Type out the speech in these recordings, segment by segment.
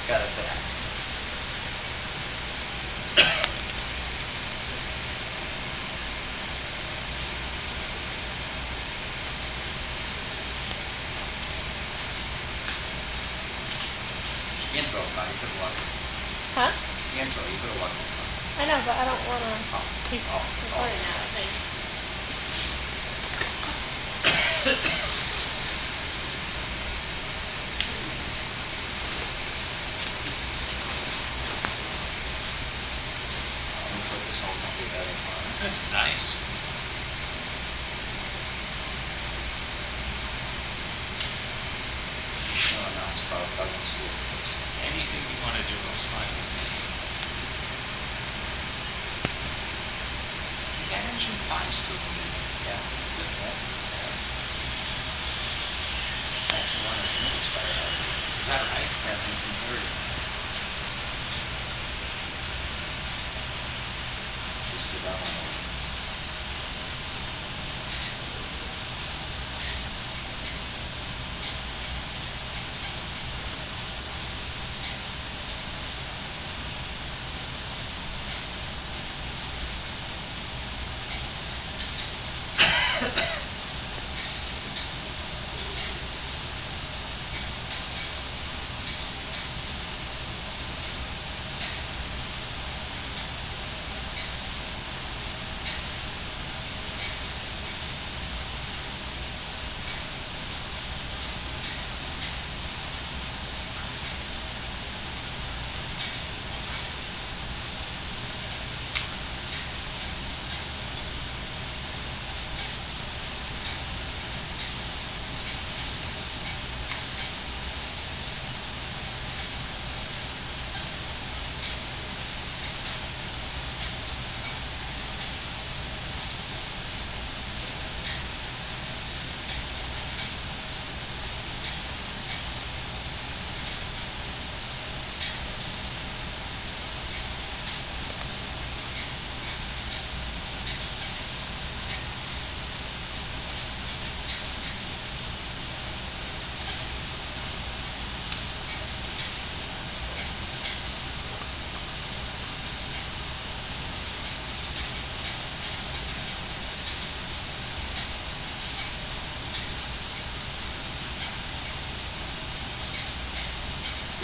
got it there. Intro, you could have watched it. Huh? The intro, you could have watched it. I know, but I don't want to keep Oh. recording now, I think. I'm going to put this whole thing together. That's nice. No, it's about Douglas School. Anything you want to do is fine with me. The engine finds good with it. Yeah. That's the one that's new expired already. Is that right? Yeah, 1930. Just did that one.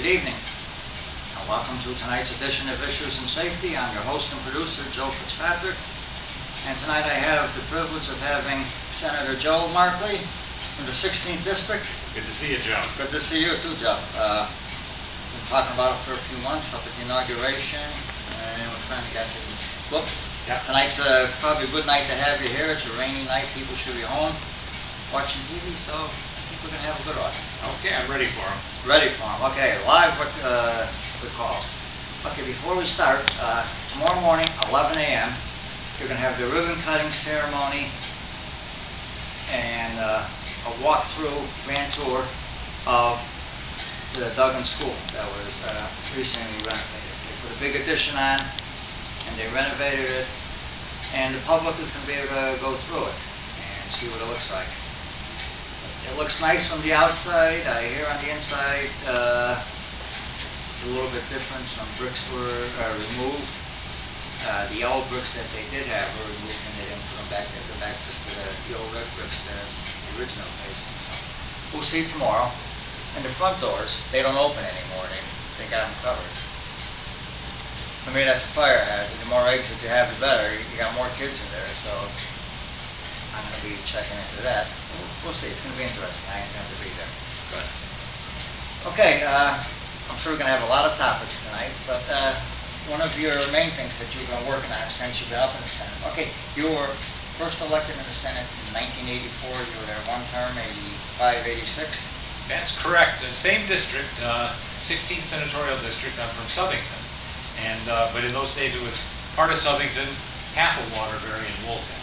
Good evening, and welcome to tonight's edition of Issues in Safety. I'm your host and producer, Joe FitzPatrick, and tonight I have the privilege of having Senator Joe Markley from the 16th District. Good to see you, Joe. Good to see you too, Joe. Been talking about it for a few months up at the inauguration, and we're trying to get you booked. Yep. Tonight's probably a good night to have you here. It's a rainy night. People should be home watching TV, so I think we're going to have a good audience. Okay, I'm ready for him. Ready for them. Okay, live with calls. Okay, before we start, tomorrow morning, 11 a.m., you're going to have the ribbon cutting ceremony and a walk-through grand tour of the Duggan School that was recently renovated. They put a big addition on, and they renovated it, and the public is going to be able to go through it and see what it looks like. It looks nice from the outside. I hear on the inside it's a little bit different. Some bricks were removed. The old bricks that they did have were removed, and they didn't put them back. They put back just to the old red bricks, the original place. We'll see tomorrow. And the front doors, they don't open anymore. They got them covered. For me, that's a fire hazard. The more exits you have, the better. You got more kids in there, so I'm going to be checking into that. We'll see. It's going to be interesting. I intend to be there. Good. Okay, I'm sure we're going to have a lot of topics tonight, but one of your main things that you've been working on since you've been up in the Senate. Okay, you were first elected in the Senate in 1984. You were there one term, 85, 86. That's correct. The same district, 16th Senatorial District. I'm from Southington. And but in those days it was part of Southington, half of Waterbury and Woolton.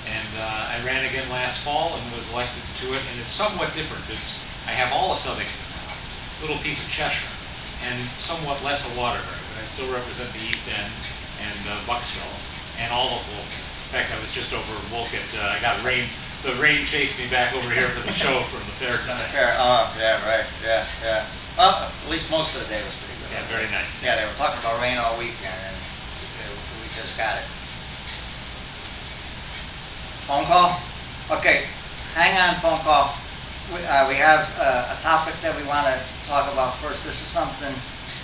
And I ran again last fall and was elected to it, and it's somewhat different because I have all of Southington now, a little piece of Cheshire, and somewhat less of Waterbury, but I still represent the East End and Bucksville and all of Woolton. In fact, I was just over Woolkit. I got rain. The rain chased me back over here for the show from the fair tonight. Oh, yeah, right, yeah. Well, at least most of the day was pretty good. Yeah, very nice. Yeah, they were talking about rain all weekend, and we just got it. Phone call? Okay, hang on, phone call. We have a topic that we want to talk about first. This is something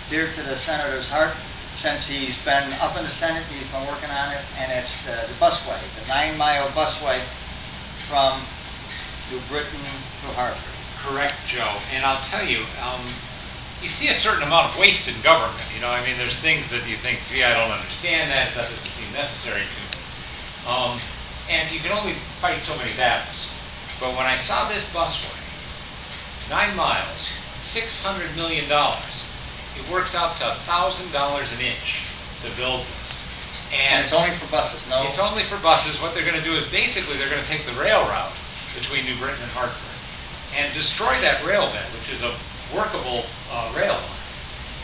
dear to the Senator's heart. Since he's been up in the Senate, he's been working on it, and it's the busway, the 9-mile busway from New Britain to Hartford. Correct, Joe. And I'll tell you, you see a certain amount of waste in government. You know, I mean, there's things that you think, gee, I don't understand that. That doesn't seem necessary to me. And you can only fight so many battles. But when I saw this busway, 9 miles, $600 million, it works out to $1,000 an inch to build this. And it's only for buses, no? It's only for buses. What they're going to do is basically they're going to take the rail route between New Britain and Hartford and destroy that rail bed, which is a workable rail line,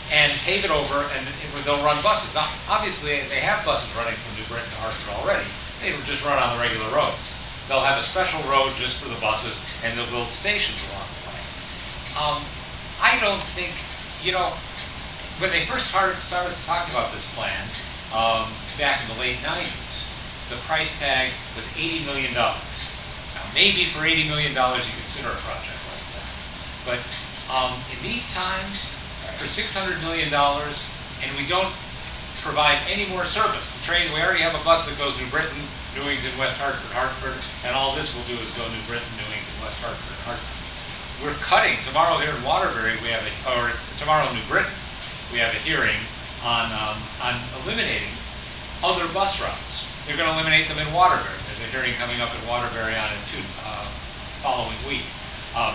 and pave it over, and they'll run buses. Now, obviously, they have buses running from New Britain to Hartford already. They will just run on the regular roads. They'll have a special road just for the buses, and they'll build stations along the way. I don't think, you know, when they first started talking about this plan back in the late 90s, the price tag was $80 million. Now, maybe for $80 million you consider a project like that. But in these times, for $600 million, and we don't provide any more service. The train, we already have a bus that goes New Britain, Newington, West Hartford, Hartford, and all this will do is go New Britain, Newington, West Hartford, Hartford. We're cutting, tomorrow here in Waterbury, tomorrow in New Britain, we have a hearing on eliminating other bus routes. They're going to eliminate them in Waterbury. There's a hearing coming up in Waterbury on it too, following week.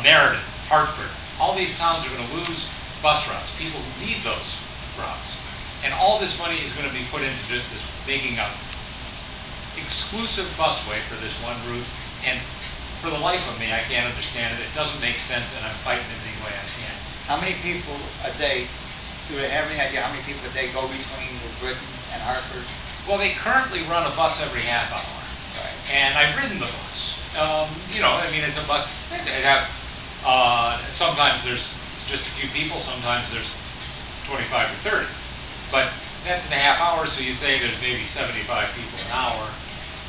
Meriden, Hartford, all these towns are going to lose bus routes, people who need those routes. And all this money is going to be put into just this, making a exclusive busway for this one route. And for the life of me, I can't understand it. It doesn't make sense, and I'm fighting it any way I can. How many people a day, do they have any idea how many people a day go between New Britain and Hartford? Well, they currently run a bus every half hour. Right. And I've ridden the bus. You know, I mean, it's a bus. They have, sometimes there's just a few people, sometimes there's 25 or 30. But that's in a half hour, so you say there's maybe 75 people an hour.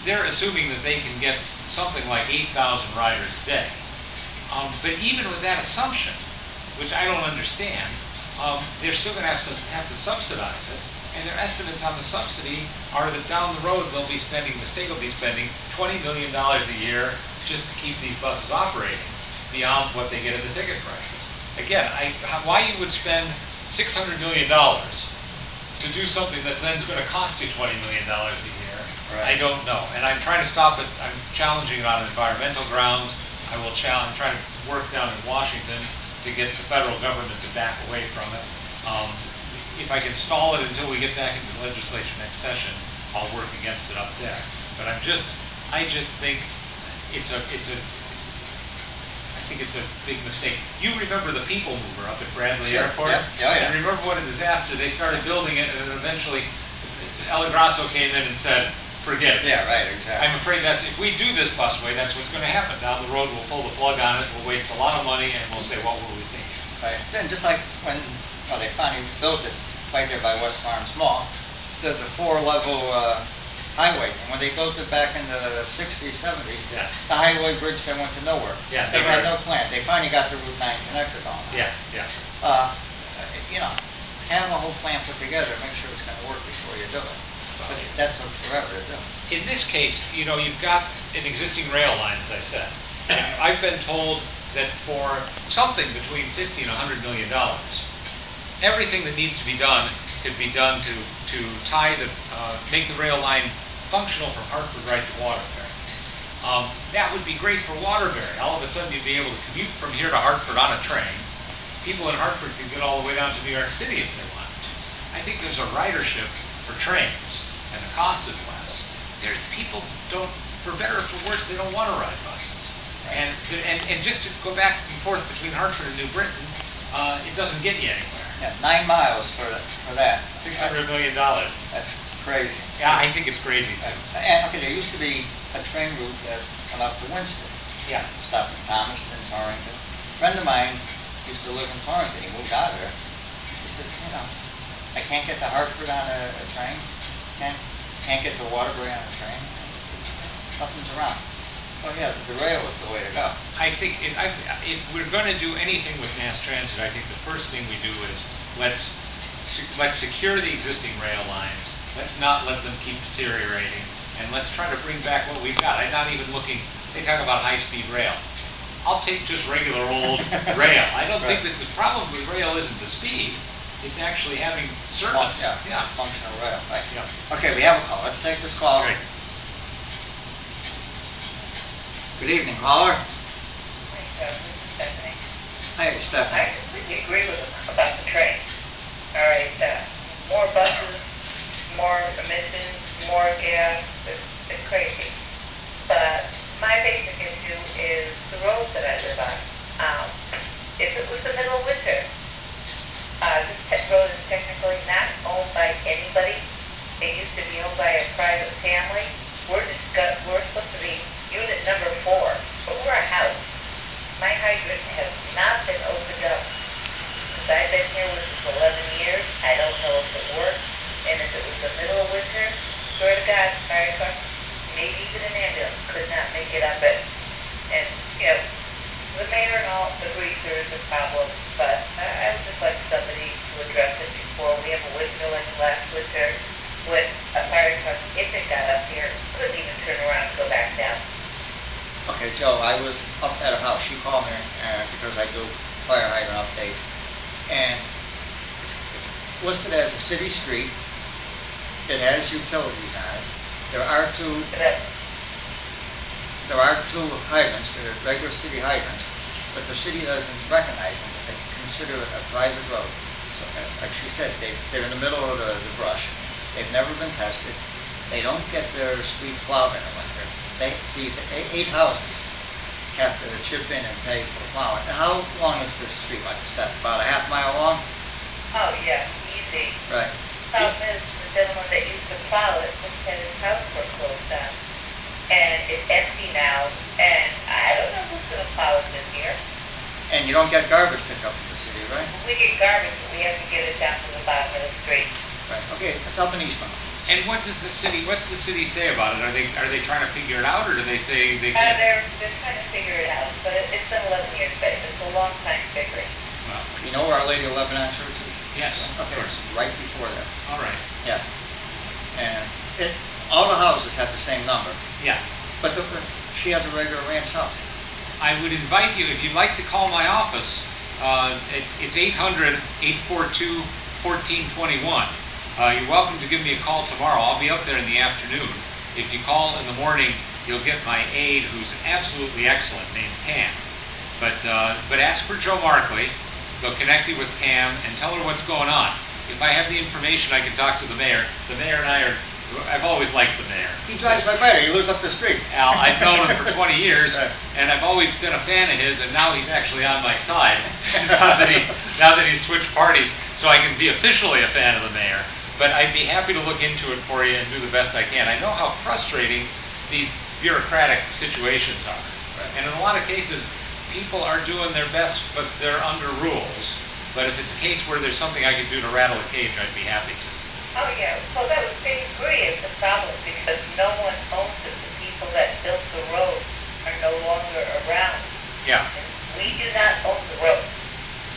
They're assuming that they can get something like 8,000 riders a day. But even with that assumption, which I don't understand, they're still going to have to subsidize it. And their estimates on the subsidy are that down the road the state will be spending $20 million a year just to keep these buses operating beyond what they get in the ticket prices. Again, why you would spend $600 million to do something that then is going to cost you $20 million a year, right. I don't know. And I'm trying to stop it. I'm challenging it on environmental grounds. I will challenge, try to work down in Washington to get the federal government to back away from it. If I can stall it until we get back into the legislature next session, I'll work against it up there. But I just think I think it's a big mistake. You remember the People Mover up at Bradley Airport? Yeah. And remember what a disaster. They started building it, and then eventually El Grasso came in and said, forget it. Yeah, right, exactly. I'm afraid that if we do this busway, that's what's going to happen. Down the road, we'll pull the plug on it, we'll waste a lot of money, and we'll say, what were we thinking? Right. Then just like when they finally built it right there by West Farms Mall, there's a 4-level highway. And when they built it back in the 60s, 70s, yeah. The highway bridge that went to nowhere. Yeah, they had no plan. They finally got the Route 9 connector on. Yeah. You know, have a whole plan put together, make sure it's going to work before you do it. But that took forever to do. In this case, you know, you've got an existing rail line, as I said. And I've been told that for something between $50 and $100 million, everything that needs to be done could be done to make the rail line functional from Hartford right to Waterbury. That would be great for Waterbury. All of a sudden, you'd be able to commute from here to Hartford on a train. People in Hartford could get all the way down to New York City if they wanted to. I think there's a ridership for trains, and the cost is less. There's people don't, for better or for worse, they don't want to ride buses. And just to go back and forth between Hartford and New Britain, it doesn't get you anywhere. Yeah, 9 miles for that. $600 million. That's crazy. Yeah, I think it's crazy. And okay, there used to be a train route that went up to Winston. Yeah. Stopped in Thomaston, Torrington. A friend of mine used to live in Torrington. He moved out of there. He said, you know, can't get to Hartford on a train, can't get to Waterbury on a train. Nothing's around. Oh yeah, the rail is the way to go. I think if we're going to do anything with mass transit, I think the first thing we do is let's secure the existing rail lines. Let's not let them keep deteriorating, and let's try to bring back what we've got. I'm not even looking. They talk about high-speed rail. I'll take just regular old rail. I don't think that the problem with rail isn't the speed. It's actually having service. Yeah, functional rail. Right. Yeah. Okay, we have a call. Let's take this call. Great. Good evening, caller. Hey, this is Stephanie. Hey, Stephanie. I completely agree with them about the train. All right, more buses, more emissions, more gas, it's crazy. But my basic issue is the roads that I live on. If it was the middle of winter, this road is technically not owned by anybody. It used to be owned by a private family. We're supposed to be unit number 4, but we're a house. My hydrant has not been opened up since I've been here, which is 11 years. I don't know if it works, and if it was the middle of winter, swear to God, fire truck, maybe even an ambulance could not make it up it. And, you know, the mayor and all agrees there is a problem, but I would just like somebody to address it before we have a winter like last winter when a fire truck, if it got up here, couldn't even turn around and go back down. Okay, Joe, I was up at a house. She called me because I do fire hydrant updates. And it's listed as a city street. It has utilities on it. There are two hydrants. They're regular city hydrants, but the city doesn't recognize them. They consider it a private road. So, like she said, they're in the middle of the brush. They've never been tested. They don't get their street plowed in the winter. These 8 houses have to chip in and pay for the plowing. Now, how long is this street like this? About a half mile long? Oh, yeah, easy. Right. Problem is, the gentleman that used to plow it just had his house foreclosed on. And it's empty now, and I don't know who's going to plow it this year. And you don't get garbage pickup in the city, right? We get garbage, but we have to get it down to the bottom of the street. Right. Okay, it's up in Eastbound. And what's the city say about it? Are they trying to figure it out, or do they say they can't? They're trying to figure it out, but it's been 11 years, but it's a long time figuring. Well, You know where Our Lady of Lebanon Church is? yes, of Okay, course. it's right before that. All right. Yeah. And all the houses have the same number, Yeah. but she has a regular ranch house. I would invite you, if you'd like to call my office, it's 800-842-1421. You're welcome to give me a call tomorrow. I'll be up there in the afternoon. If you call in the morning, you'll get my aide, who's absolutely excellent, named Pam. But ask for Joe Markley. They'll connect you with Pam and tell her what's going on. If I have the information, I can talk to the mayor. The mayor and I've always liked the mayor. He drives right by her. He lives up the street. Al, I've known him for 20 years, and I've always been a fan of his, and now he's actually on my side. now that he's switched parties, so I can be officially a fan of the mayor. But I'd be happy to look into it for you and do the best I can. I know how frustrating these bureaucratic situations are. Right. And in a lot of cases, people are doing their best, but they're under rules. But if it's a case where there's something I could do to rattle a cage, I'd be happy to. Oh, yeah. Well, that was phase 3 is the problem because no one owns it. The people that built the road are no longer around. Yeah. We do not own the road.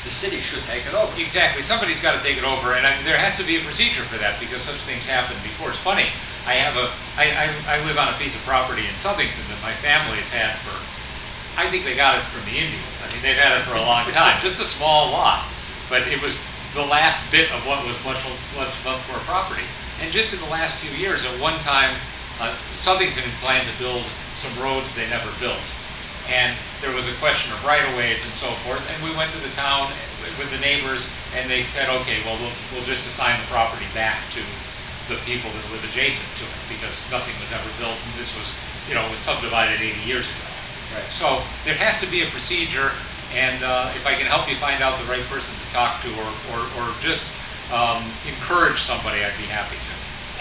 The city should take it over. Exactly. Somebody's got to take it over, and there has to be a procedure for that because such things happen before. It's funny. I live on a piece of property in Southington that my family has had for, I think they got it from the Indians. I mean, they've had it for a long time. Just a small lot, but it was the last bit of what was once more property. And just in the last few years, at one time, Southington had planned to build some roads they never built. And there was a question of right-of-ways and so forth, and we went to the town with the neighbors, and they said, okay, well, we'll just assign the property back to the people that live adjacent to it, because nothing was ever built, and this was, it was subdivided 80 years ago. Right. So there has to be a procedure, and if I can help you find out the right person to talk to, or just encourage somebody, I'd be happy to.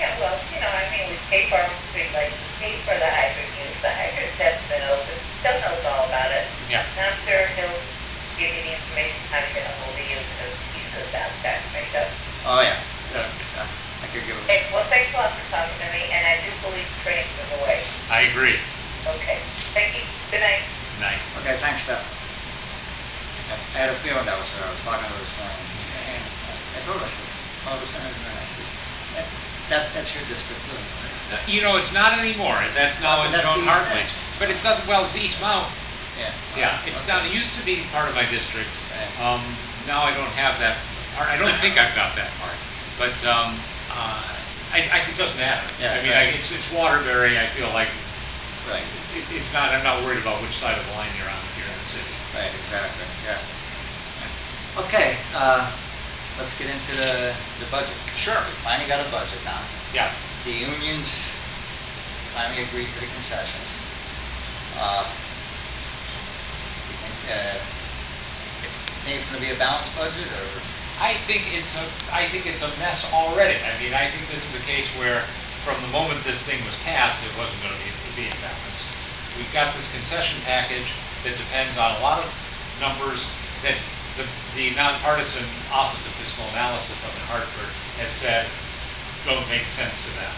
Yeah, well, we pay for our streetlights, we pay for the hydrant use. The hydrant has been open. Still knows all about it. Yeah. And I'm sure he'll give you the information how to get a hold of you because he's good about that. Right, Doug? Oh, yeah. Oh, the Senate International. That's your district too, right? You know, it's not anymore. That's now in That's Joe East Markley. Mount. But it's not, well, it's East Mount. Yeah. Yeah, it's Okay. down, it used to be part of my district. Right. Now I don't have that part. I don't think I've got that part. But, it doesn't matter. Yeah, I mean, right. it's Waterbury. I feel like Right. it's not, I'm not worried about which side of the line you're on if you're in the city. Right, exactly, yeah. Okay, let's get into the budget. Sure. We finally got a budget now. Yeah. The unions finally agreed to the concessions. You think it's gonna be a balanced budget, or? I think it's a mess already. I mean, I think this is a case where, from the moment this thing was passed, it wasn't going to be in balance. We've got this concession package that depends on a lot of numbers that the nonpartisan Office of Fiscal Analysis up in Hartford has said don't make sense to them.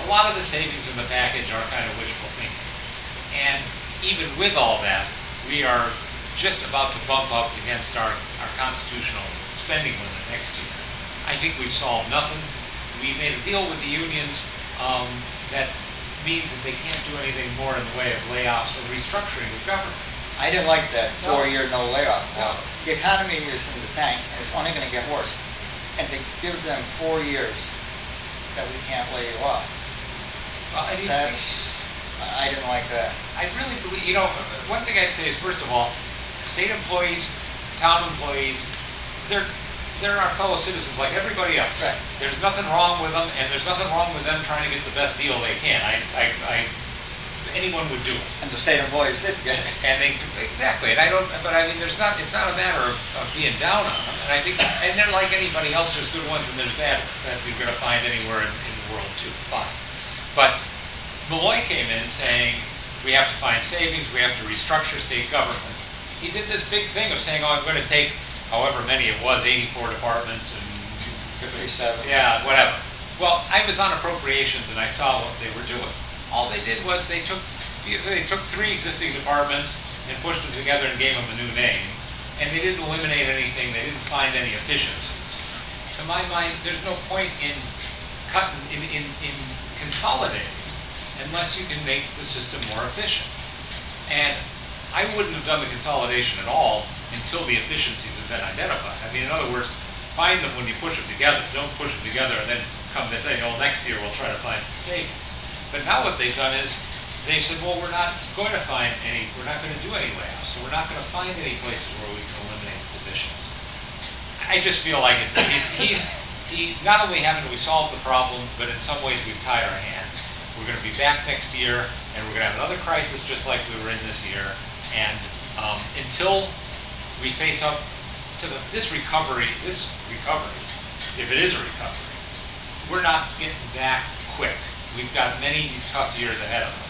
A lot of the savings in the package are kind of wishful thinking. And even with all that, we are just about to bump up against our constitutional spending limit next year. I think we've solved nothing. We made a deal with the unions that means that they can't do anything more in the way of layoffs or restructuring of government. I didn't like that No. 4-year no layoff. No. The economy is in the tank, and it's only gonna get worse. And to give them 4 years that we can't lay you off, Well, I mean, I didn't like that. I really believe, you know, one thing I'd say is, first of all, state employees, town employees, they're our fellow citizens like everybody else. Right. There's nothing wrong with them, and there's nothing wrong with them trying to get the best deal they can. Anyone would do it. And the state employees did get it. And exactly, and I mean, it's not a matter of being down on them, and I think, and they're like anybody else, there's good ones and there's bad ones, that you're gonna find anywhere in the world too, fine. But Malloy came in saying, we have to find savings, we have to restructure state government. He did this big thing of saying, I'm gonna take however many it was, 84 departments and 57. yeah, whatever. Well, I was on appropriations and I saw what they were doing. All they did was they took 3 existing departments and pushed them together and gave them a new name. And they didn't eliminate anything, they didn't find any efficiencies. To my mind, there's no point in consolidating unless you can make the system more efficient. And I wouldn't have done the consolidation at all until the efficiencies have been identified. I mean, in other words, find them when you push them together. Don't push them together and then come to say, oh, next year we'll try to find some savings. But now what they've done is they've said, well, we're not going to do any layoffs, so we're not going to find any places where we can eliminate positions. I just feel like he's not only haven't we solved the problem, but in some ways we've tied our hands. We're going to be back next year, and we're going to have another crisis just like we were in this year. And until we face up to this recovery, if it is a recovery, we're not getting back quick. We've got many tough years ahead of us.